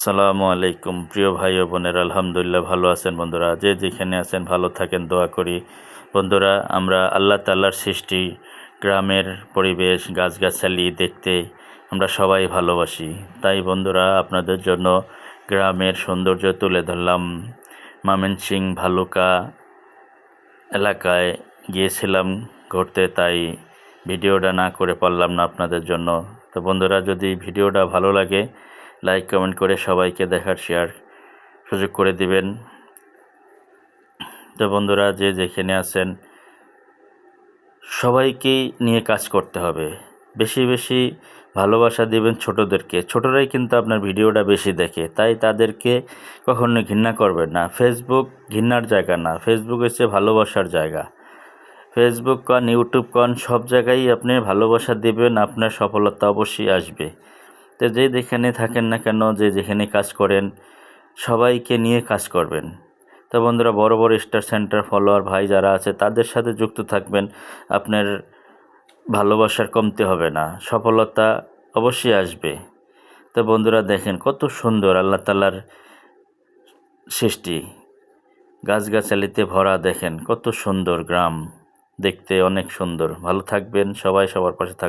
আসসালামু আলাইকুম প্রিয় ভাই ও বোনেরা, আলহামদুলিল্লাহ ভালো আছেন বন্ধুরা। যে যেখানে আছেন ভালো থাকেন, দোয়া করি। বন্ধুরা, আমরা আল্লাহ তাআলার সৃষ্টি, গ্রামের পরিবেশ, গাছগাছালি দেখতে আমরা সবাই ভালোবাসি। তাই বন্ধুরা, আপনাদের জন্য গ্রামের সৌন্দর্য তুলে ধরলাম। ময়মনসিংহ ভালুকা এলাকায় গিয়েছিলাম ঘুরতে, তাই ভিডিওটা না করে পারলাম না আপনাদের জন্য। তো বন্ধুরা, যদি ভিডিওটা ভালো লাগে লাইক কমেন্ট করে সবাইকে দেখার শেয়ার সুযোগ করে দিবেন। তো বন্ধুরা, যে যেখানে আছেন সবাইকেই নিয়ে কাজ করতে হবে। বেশি বেশি ভালোবাসা দিবেন ছোটদেরকে। ছোটরাই কিন্তু আপনার ভিডিওটা বেশি দেখে, তাই তাদেরকে কখনো ঘৃণা করবেন না। ফেসবুক ঘৃণার জায়গা না, ফেসবুক হচ্ছে ভালোবাসার জায়গা। ফেসবুক কন, ইউটিউব কন, সব জায়গায় আপনি ভালোবাসা দিবেন, আপনার সফলতা অবশ্যই আসবে। তো যে যেখানে থাকেন না কেন, যে যেখানে কাজ করেন, সবাইকে নিয়ে কাজ করবেন। তো বন্ধুরা, বড় বড় স্টার সেন্টার ফলোয়ার ভাই যারা আছে তাদের সাথে যুক্ত থাকবেন, আপনার ভালোবাসার কমতি হবে না, সফলতা অবশ্যই আসবে। তো বন্ধুরা, দেখেন কত সুন্দর আল্লাহ তাআলার সৃষ্টি, গাছগাছালিতে ভরা। দেখেন কত সুন্দর গ্রাম, দেখতে অনেক সুন্দর। ভালো থাকবেন সবাই, সবার পাশে থাকবেন।